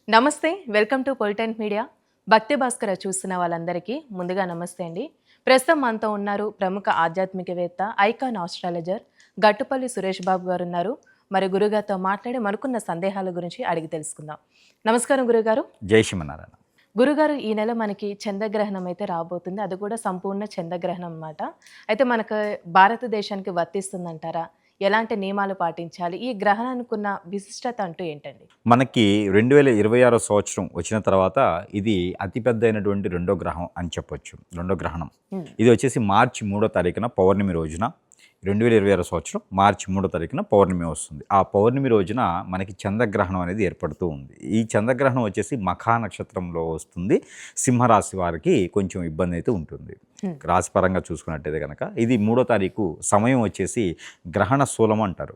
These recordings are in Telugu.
నమస్తే. వెల్కమ్ టు పొలిటెంట్ మీడియా. భక్తి భాస్కర చూస్తున్న వాళ్ళందరికీ ముందుగా నమస్తే అండి. ప్రస్తుతం మనతో ఉన్నారు ప్రముఖ ఆధ్యాత్మికవేత్త, ఐకాన్ ఆస్ట్రాలజర్ గట్టుపల్లి సురేష్ బాబు గారు ఉన్నారు. మరి గురుగారితో మాట్లాడి మనకున్న సందేహాల గురించి అడిగి తెలుసుకుందాం. నమస్కారం గురుగారు. జై శ్రీమన్నారాయణ. గురుగారు, ఈ నెల మనకి చంద్రగ్రహణం అయితే రాబోతుంది. అది కూడా సంపూర్ణ చంద్రగ్రహణం అన్నమాట. అయితే మనకు భారతదేశానికి వర్తిస్తుందంటారా? ఎలాంటి నియమాలు పాటించాలి? ఈ గ్రహణానికి ఉన్న విశిష్టత అంటూ ఏంటండి? మనకి 2026 సంవత్సరం వచ్చిన తర్వాత ఇది అతిపెద్దైనటువంటి రెండో గ్రహం అని చెప్పొచ్చు. రెండో గ్రహణం. ఇది వచ్చేసి మార్చి 3వ తారీఖున పౌర్ణమి రోజున 2026 సంవత్సరం మార్చి 3వ తారీఖున పౌర్ణమి వస్తుంది. ఆ పౌర్ణమి రోజున మనకి చంద్రగ్రహణం అనేది ఏర్పడుతూ ఉంది. ఈ చంద్రగ్రహణం వచ్చేసి మఖా నక్షత్రంలో వస్తుంది. సింహరాశి వారికి కొంచెం ఇబ్బంది అయితే ఉంటుంది. రాశిపరంగా చూసుకున్నట్టయితే కనుక ఇది 3వ తారీఖు సమయం వచ్చేసి గ్రహణ శూలం అంటారు.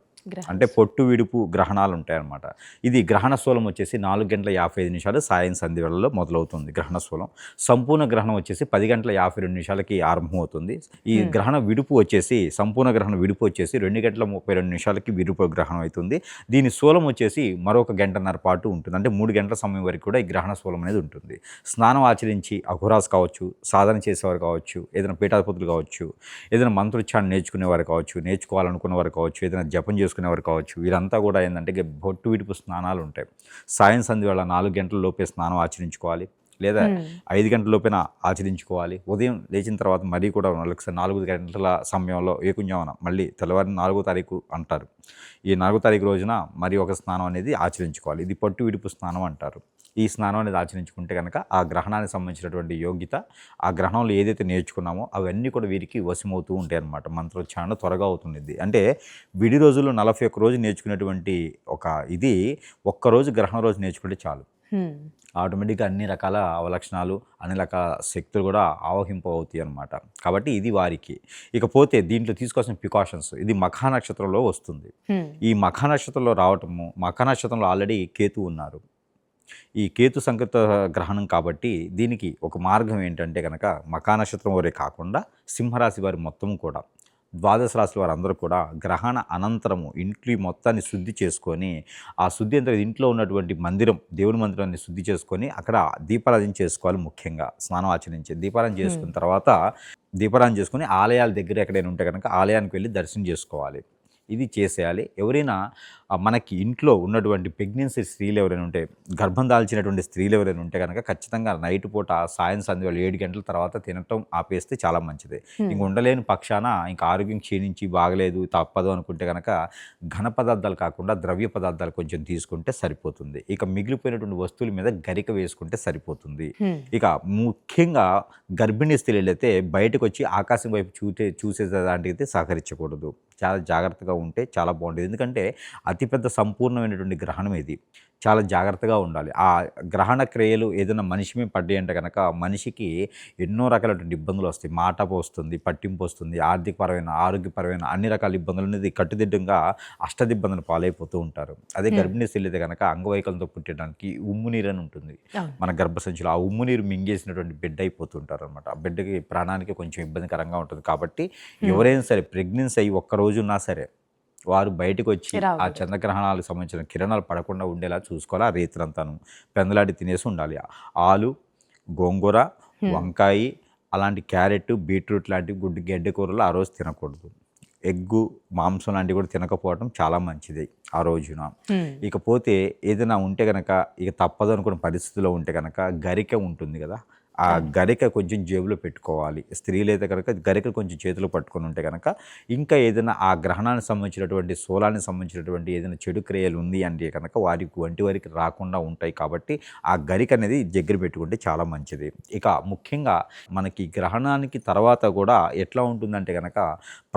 అంటే పొట్టు విడుపు గ్రహణాలు ఉంటాయన్నమాట. ఇది గ్రహణ శూలం వచ్చేసి 4:55 సాయం సంధి వేళలో మొదలవుతుంది గ్రహణ శూలం. సంపూర్ణ గ్రహణం వచ్చేసి 10:52 ఆరంభమవుతుంది. ఈ గ్రహణ విడుపు వచ్చేసి సంపూర్ణ గ్రహణ విడుపు వచ్చేసి 2:32 విడుపు గ్రహణం అవుతుంది. దీని శూలం వచ్చేసి మరొక గంటన్నర పాటు ఉంటుంది. అంటే 3 గంటల సమయం వరకు కూడా ఈ గ్రహణ శూలం అనేది ఉంటుంది. స్నానం ఆచరించి అఘోరాస్ కావచ్చు, సాధన చేసేవారు కావచ్చు, ఏదైనా పీఠాధిపతులు కావచ్చు, ఏదైనా మంత్రోచ్చారణ నేర్చుకునేవారు కావచ్చు, నేర్చుకోవాలనుకునేవారు కావచ్చు, ఏదైనా జపం చేసుకునేవారు కావచ్చు, వీరంతా కూడా ఏంటంటే బొట్టు విడుపు స్నానాలు ఉంటాయి. సాయం సంధి వేళ 4 గంటల లోపే స్నానం ఆచరించుకోవాలి, లేదా 5 గంటల లోపైన ఆచరించుకోవాలి. ఉదయం లేచిన తర్వాత మరీ కూడా 4 గంటల సమయంలో ఏకుంజామున మళ్ళీ తెల్లవారి 4వ తారీఖు అంటారు. ఈ 4వ తారీఖు రోజున మరి ఒక స్నానం అనేది ఆచరించుకోవాలి. ఇది పొట్టు విడుపు స్నానం అంటారు. ఈ స్నానం అనేది ఆచరించుకుంటే కనుక ఆ గ్రహణానికి సంబంధించినటువంటి యోగ్యత, ఆ గ్రహణంలో ఏదైతే నేర్చుకున్నామో అవన్నీ కూడా వీరికి వశమవుతూ ఉంటాయి అన్నమాట. మంత్రోచ్చారణ త్వరగా అవుతుంది. అంటే విడి రోజుల్లో 41 రోజు నేర్చుకునేటువంటి ఒక ఇది ఒక్కరోజు గ్రహణ రోజు నేర్చుకుంటే చాలు. ఆటోమేటిక్గా అన్ని రకాల అవలక్షణాలు, అన్ని రకాల శక్తులు కూడా ఆవహింపు అవుతాయి అన్నమాట. కాబట్టి ఇది వారికి. ఇకపోతే దీంట్లో తీసుకోవాల్సిన ప్రికాషన్స్, ఇది మఖా నక్షత్రంలో వస్తుంది. ఈ మఖా నక్షత్రంలో రావటము, మఖా నక్షత్రంలో ఆల్రెడీ కేతు ఉన్నారు. ఈ కేతు సంకేత గ్రహణం కాబట్టి దీనికి ఒక మార్గం ఏంటంటే కనుక మఖా నక్షత్రం వరే కాకుండా సింహరాశి వారి మొత్తం కూడా, ద్వాదశ రాశుల వారు అందరూ కూడా గ్రహణ అనంతరము ఇంట్లో మొత్తాన్ని శుద్ధి చేసుకొని, ఆ శుద్ధి అంతా ఇంట్లో ఉన్నటువంటి మందిరం, దేవుని మందిరాన్ని శుద్ధి చేసుకొని అక్కడ దీపారాధన చేసుకోవాలి. ముఖ్యంగా స్నానం ఆచరించి దీపారాధన చేసుకున్న తర్వాత దీపారాధన చేసుకొని ఆలయాల దగ్గర ఎక్కడైనా ఉంటే కనుక ఆలయానికి వెళ్ళి దర్శనం చేసుకోవాలి. ఇది చేసేయాలి. ఎవరైనా మనకి ఇంట్లో ఉన్నటువంటి ప్రెగ్నెన్సీ స్త్రీలు ఎవరైనా ఉంటే, గర్భం దాల్చినటువంటి స్త్రీలు ఎవరైనా ఉంటే కనుక ఖచ్చితంగా నైట్ పూట సాయం సంధ్య వేళ 7 గంటల తర్వాత తినటం ఆపేస్తే చాలా మంచిది. ఇంక ఉండలేని పక్షాన ఇంకా ఆరోగ్యం క్షీణించి బాగలేదు తప్పదు అనుకుంటే కనుక ఘన పదార్థాలు కాకుండా ద్రవ్య పదార్థాలు కొంచెం తీసుకుంటే సరిపోతుంది. ఇక మిగిలిపోయినటువంటి వస్తువుల మీద గరిక వేసుకుంటే సరిపోతుంది. ఇక ముఖ్యంగా గర్భిణీ స్త్రీలు అయితే బయటకు వచ్చి ఆకాశం వైపు చూసేదానికి సహకరించకూడదు. చాలా జాగ్రత్తగా ఉంటే చాలా బాగుంటుంది. ఎందుకంటే అతిపెద్ద సంపూర్ణమైనటువంటి గ్రహణం ఇది. చాలా జాగ్రత్తగా ఉండాలి. ఆ గ్రహణ క్రియలు ఏదైనా మనిషి మీద పడ్డాయి అంటే కనుక మనిషికి ఎన్నో రకాలైనటువంటి ఇబ్బందులు వస్తాయి. మాట వస్తుంది, పట్టింపు వస్తుంది, ఆర్థికపరమైన, ఆరోగ్యపరమైన అన్ని రకాల ఇబ్బందులు అనేది కట్టుదిడ్డంగా అష్టదిబ్బందులు పాలైపోతూ ఉంటారు. అదే గర్భిణీ స్త్రీలు అయితే కనుక అంగవైకల్యంతో పుట్టడానికి ఉమ్ము నీరు అని ఉంటుంది మన గర్భసంచిలో. ఆ ఉమ్ము నీరు మింగేసినటువంటి బిడ్డ అయిపోతుంటారు అనమాట. ఆ బిడ్డకి ప్రాణానికి కొంచెం ఇబ్బందికరంగా ఉంటుంది. కాబట్టి ఎవరైనా సరే ప్రెగ్నెన్సీ అయ్యి ఒక్కరోజు ఉన్నా సరే వారు బయటకు వచ్చి ఆ చంద్రగ్రహణాలకు సంబంధించిన కిరణాలు పడకుండా ఉండేలా చూసుకోవాలి. ఆ రీతులంతాను పెందలాడి తినేసి ఉండాలి. ఆలు, గోంగూర, వంకాయ, అలాంటి క్యారెట్, బీట్రూట్ లాంటి గడ్డి కూరలు ఆ రోజు తినకూడదు. ఎగ్గు, మాంసం లాంటివి కూడా తినకపోవడం చాలా మంచిది ఆ రోజున. ఇకపోతే ఏదైనా ఉంటే కనుక ఇక తప్పదు అనుకున్న పరిస్థితిలో ఉంటే కనుక గరిక ఉంటుంది కదా, ఆ గరిక కొంచెం జేబులో పెట్టుకోవాలి. స్త్రీలు అయితే కనుక గరిక కొంచెం చేతిలో పట్టుకొని ఉంటే కనుక ఇంకా ఏదైనా ఆ గ్రహణానికి సంబంధించినటువంటి శూలానికి సంబంధించినటువంటి ఏదైనా చెడు క్రియలు ఉంది అంటే కనుక వంటి వారికి రాకుండా ఉంటాయి. కాబట్టి ఆ గరిక అనేది దగ్గర పెట్టుకుంటే చాలా మంచిది. ఇక ముఖ్యంగా మనకి గ్రహణానికి తర్వాత కూడా ఎట్లా ఉంటుందంటే కనుక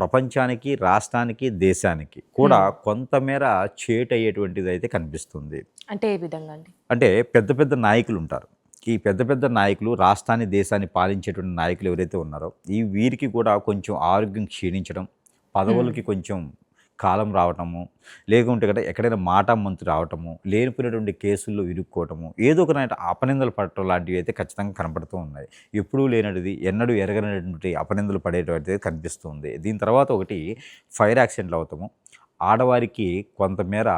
ప్రపంచానికి, రాష్ట్రానికి, దేశానికి కూడా కొంతమేర చేటు అయ్యేటువంటిది అయితే కనిపిస్తుంది. అంటే ఏ విధంగా అండి? అంటే పెద్ద పెద్ద నాయకులు ఉంటారు. ఈ పెద్ద పెద్ద నాయకులు, రాష్ట్రాన్ని, దేశాన్ని పాలించేటువంటి నాయకులు ఎవరైతే ఉన్నారో వీరికి కూడా కొంచెం ఆరోగ్యం క్షీణించడం, పదవులకి కొంచెం కాలం రావటము, లేకుంటే కదా ఎక్కడైనా మాటామంతు రావటము, లేనిపోయినటువంటి కేసుల్లో ఇరుక్కోవటము, ఏదో ఒక అపనిందలు పడటం లాంటివి అయితే ఖచ్చితంగా కనపడుతూ ఉన్నాయి. ఎప్పుడూ లేనటిది, ఎన్నడూ ఎరగనటువంటి అపనిందలు పడేటువంటిది కనిపిస్తుంది. దీని తర్వాత ఒకటి ఫైర్ యాక్సిడెంట్లు అవుతాము. ఆడవారికి కొంతమేర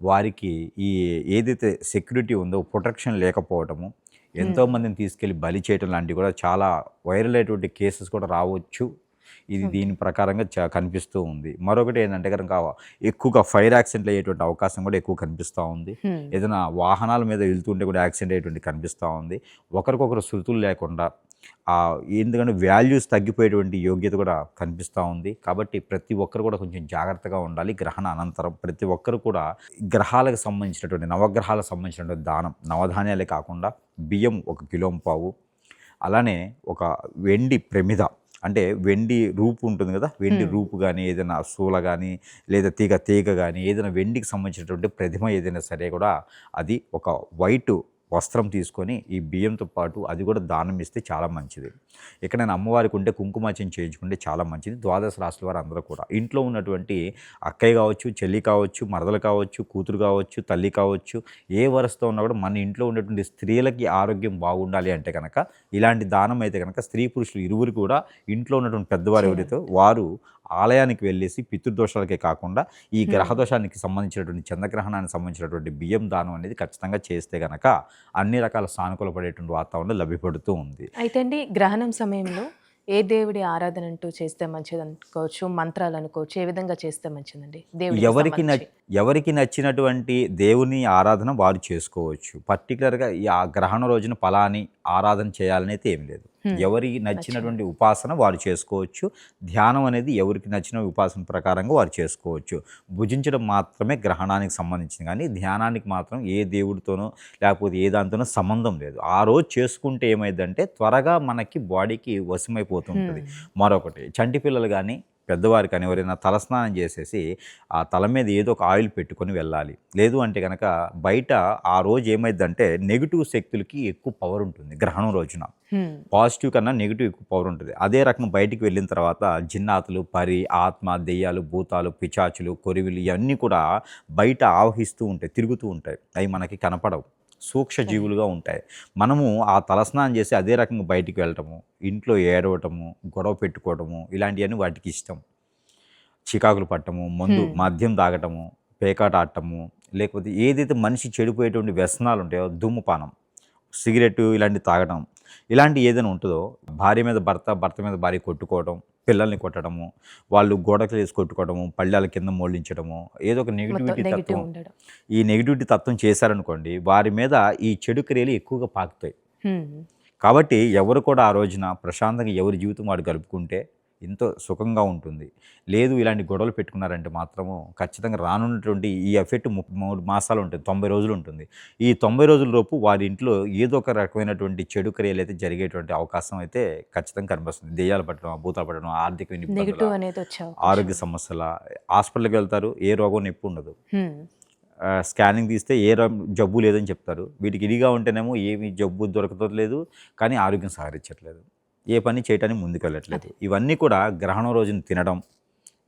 వారికి ఈ ఏదైతే సెక్యూరిటీ ఉందో ప్రొటెక్షన్ లేకపోవటము, ఎంతోమందిని తీసుకెళ్ళి బలి చేయటం లాంటివి కూడా చాలా వైరల్ అయ్యేటువంటి కేసెస్ కూడా రావచ్చు. ఇది దీని ప్రకారంగా కనిపిస్తూ ఉంది. మరొకటి ఏంటంటే కనుక ఎక్కువగా ఫైర్ యాక్సిడెంట్లు అయ్యేటువంటి అవకాశం కూడా ఎక్కువ కనిపిస్తూ ఉంది. ఏదైనా వాహనాల మీద వెళ్తుంటే కూడా యాక్సిడెంట్ అయ్యేటువంటి కనిపిస్తూ ఉంది. ఒకరికొకరు శృతులు లేకుండా ఎందుకంటే వాల్యూస్ తగ్గిపోయేటువంటి యోగ్యత కూడా కనిపిస్తూ ఉంది. కాబట్టి ప్రతి ఒక్కరు కూడా కొంచెం జాగ్రత్తగా ఉండాలి. గ్రహణ అనంతరం ప్రతి ఒక్కరు కూడా గ్రహాలకు సంబంధించినటువంటి నవగ్రహాలకు సంబంధించినటువంటి దానం, నవధాన్యాలే కాకుండా బియ్యం 1 కిలోంపావు, అలానే ఒక వెండి ప్రమిద, అంటే వెండి రూపు ఉంటుంది కదా, వెండి రూపు కానీ ఏదైనా శూల కానీ లేదా తీగ కానీ ఏదైనా వెండికి సంబంధించినటువంటి ప్రతిమ ఏదైనా సరే కూడా అది ఒక వైట్ వస్త్రం తీసుకొని ఈ బియ్యంతో పాటు అది కూడా దానం ఇస్తే చాలా మంచిది. ఇక్కడ నేను అమ్మవారికి ఉంటే కుంకుమార్చన చేయించుకుంటే చాలా మంచిది. ద్వాదశ రాశుల వారు అందరూ కూడా ఇంట్లో ఉన్నటువంటి అక్కయ్య కావచ్చు, చెల్లి కావచ్చు, మరదలు కావచ్చు, కూతురు కావచ్చు, తల్లి కావచ్చు, ఏ వరసతో ఉన్నా కూడా మన ఇంట్లో ఉన్నటువంటి స్త్రీలకి ఆరోగ్యం బాగుండాలి అంటే కనుక ఇలాంటి దానం అయితే కనుక స్త్రీ పురుషులు ఇరువురు కూడా ఇంట్లో ఉన్నటువంటి పెద్దవారు ఎవరైతే వారు ఆలయానికి వెళ్ళేసి పితృదోషాలకే కాకుండా ఈ గ్రహదోషానికి సంబంధించినటువంటి చంద్రగ్రహణానికి సంబంధించినటువంటి బియ్యం దానం అనేది ఖచ్చితంగా చేస్తే కనుక అన్ని రకాల సానుకూల పడేటువంటి వాతావరణం లభ్యపడుతూ ఉంది. అయితే అండి, గ్రహణం సమయంలో ఏ దేవుడి ఆరాధన అంటూ చేస్తే మంచిది అనుకోవచ్చు, మంత్రాలు అనుకోవచ్చు, ఏ విధంగా చేస్తే మంచిదండి? ఎవరికి నచ్చినటువంటి దేవుని ఆరాధన వారు చేసుకోవచ్చు. పర్టికులర్గా ఆ గ్రహణ రోజున ఫలాని ఆరాధన చేయాలని అయితే ఏం లేదు. ఎవరికి నచ్చినటువంటి ఉపాసన వారు చేసుకోవచ్చు. ధ్యానం అనేది ఎవరికి నచ్చిన ఉపాసన ప్రకారంగా వారు చేసుకోవచ్చు. భుజించడం మాత్రమే గ్రహణానికి సంబంధించింది, కానీ ధ్యానానికి మాత్రం ఏ దేవుడితోనో లేకపోతే ఏ దాంతోనో సంబంధం లేదు. ఆ రోజు చేసుకుంటే ఏమైందంటే త్వరగా మనకి బాడీకి వశమైపోతుంటుంది. మరొకటి చంటి పిల్లలు కానీ పెద్దవారు కానీ ఎవరైనా తలస్నానం చేసేసి ఆ తల మీద ఏదో ఒక ఆయిల్ పెట్టుకొని వెళ్ళాలి. లేదు అంటే కనుక బయట ఆ రోజు ఏమైందంటే నెగిటివ్ శక్తులకి ఎక్కువ పవర్ ఉంటుంది. గ్రహణం రోజున పాజిటివ్ కన్నా నెగిటివ్ ఎక్కువ పవర్ ఉంటుంది. అదే రకం బయటికి వెళ్ళిన తర్వాత జిన్నాతులు, పరి, ఆత్మ, దెయ్యాలు, భూతాలు, పిచాచులు, కొరివిలు ఇవన్నీ కూడా బయట ఆవహిస్తూ ఉంటాయి, తిరుగుతూ ఉంటాయి. అవి మనకి కనపడవు, సూక్ష్మజీవులుగా ఉంటాయి. మనము ఆ తలస్నానం చేసి అదే రకంగా బయటికి వెళ్ళటము, ఇంట్లో ఏడవటము, గొడవ పెట్టుకోవటము ఇలాంటివన్నీ వాటికి ఇష్టం. చికాకులు పట్టము, మద్యం తాగటము, పేకాట ఆడటము, లేకపోతే ఏదైతే మనిషి చెడిపోయేటువంటి వ్యసనాలు ఉంటాయో ధూమపానం, సిగరెట్ ఇలాంటివి తాగటం, ఇలాంటి ఏదైనా ఉంటుందో భార్య మీద భర్త, భర్త మీద భార్య కొట్టుకోవడం, పిల్లల్ని కొట్టడము, వాళ్ళు గోడకు వేసి కొట్టుకోవడము, పళ్ళాల కింద మోళ్ళించడము, ఏదో ఒక నెగిటివిటీ తత్వం, ఈ నెగిటివిటీ తత్వం చేశారనుకోండి వారి మీద ఈ చెడు క్రియలు ఎక్కువగా పాకుతాయి. కాబట్టి ఎవరు కూడా ఆ రోజున ప్రశాంతంగా ఎవరి జీవితం వాడు గడుపుకుంటే ఎంతో సుఖంగా ఉంటుంది. లేదు ఇలాంటి గొడవలు పెట్టుకున్నారంటే మాత్రము ఖచ్చితంగా రానున్నటువంటి ఈ ఎఫెక్ట్ 3 మాసాలు ఉంటుంది, 90 రోజులు ఉంటుంది. ఈ 90 రోజుల లోపు వారి ఇంట్లో ఏదో ఒక రకమైనటువంటి చెడు క్రియలు అయితే జరిగేటువంటి అవకాశం అయితే ఖచ్చితంగా కనిపిస్తుంది. దెయ్యాలు పట్టడం, భూతాలు పట్టడం, ఆర్థిక ఇబ్బందులు, ఆరోగ్య సమస్యల, హాస్పిటల్కి వెళ్తారు, ఏ రోగం నొప్పి ఉండదు. స్కానింగ్ తీస్తే ఏ జబ్బు లేదని చెప్తారు. వీటికి ఇదిగా ఉంటేనేమో ఏమి జబ్బు దొరకలేదు, కానీ ఆరోగ్యం సహకరించట్లేదు, ఏ పని చేయటానికి ముందుకు వెళ్ళట్లేదు. ఇవన్నీ కూడా గ్రహణం రోజున తినడం,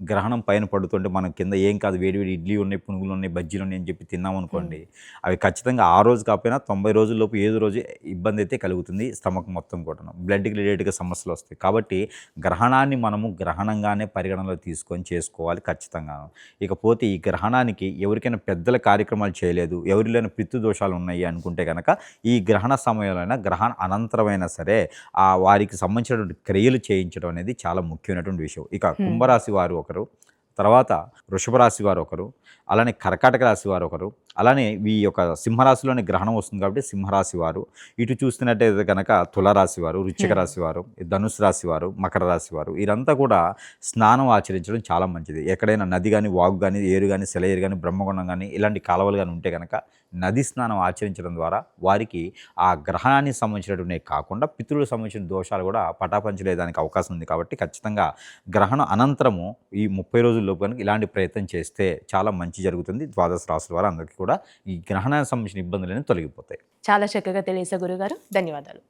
గ్రహణం పైన పడుతుంటే మనం కింద ఏం కాదు వేడివేడి ఇడ్లీ ఉన్నాయి, పునుగులు ఉన్నాయి, బజ్జీలు ఉన్నాయి అని చెప్పి తిన్నాం అనుకోండి, అవి ఖచ్చితంగా ఆ రోజు కాకపోయినా 90 రోజుల్లోపు ఏదో రోజు ఇబ్బంది అయితే కలుగుతుంది. స్టమక్ మొత్తం కూడా బ్లడ్కి రిలేటెడ్గా సమస్యలు వస్తాయి. కాబట్టి గ్రహణాన్ని మనము గ్రహణంగానే పరిగణనలో తీసుకొని చేసుకోవాలి ఖచ్చితంగా. ఇకపోతే ఈ గ్రహణానికి ఎవరికైనా పెద్దల కార్యక్రమాలు చేయలేదు, ఎవరిలోనైనా పితృదోషాలు ఉన్నాయి అనుకుంటే కనుక ఈ గ్రహణ సమయంలో గ్రహణ అనంతరమైనా సరే వారికి సంబంధించినటువంటి క్రియలు చేయించడం అనేది చాలా ముఖ్యమైనటువంటి విషయం. ఇక కుంభరాశి వారు ఒకరు, తర్వాత వృషభ రాశి వారు ఒకరు, అలానే కర్కాటక రాశి వారు ఒకరు, అలానే ఈ యొక్క సింహరాశిలోనే గ్రహణం వస్తుంది కాబట్టి సింహరాశి వారు, ఇటు చూస్తున్నట్టయితే కనుక తులారాశి వారు, వృశ్చిక రాశి వారు, ధనుసు రాశి వారు, మకర రాశి వారు, వీరంతా కూడా స్నానం ఆచరించడం చాలా మంచిది. ఎక్కడైనా నది కానీ, వాగు కానీ, ఏరు కానీ, సెలయేరు కానీ, బ్రహ్మగుండం కానీ ఇలాంటి కాలువలు కానీ ఉంటే కనుక నది స్నానం ఆచరించడం ద్వారా వారికి ఆ గ్రహణానికి సంబంధించినటువంటి కాకుండా పితృలకు సంబంధించిన దోషాలు కూడా పటాపంచలేదానికి అవకాశం ఉంది. కాబట్టి ఖచ్చితంగా గ్రహణం అనంతరము ఈ 30 రోజుల్లోపు కనుక ఇలాంటి ప్రయత్నం చేస్తే చాలా మంచి జరుగుతుంది. ద్వాదశ రాశుల వారు అందరికీ కూడా ఈ గ్రహణానికి సంబంధించిన ఇబ్బందులన్నీ తొలగిపోతాయి. చాలా చక్కగా తెలియసే గురుగారు, ధన్యవాదాలు.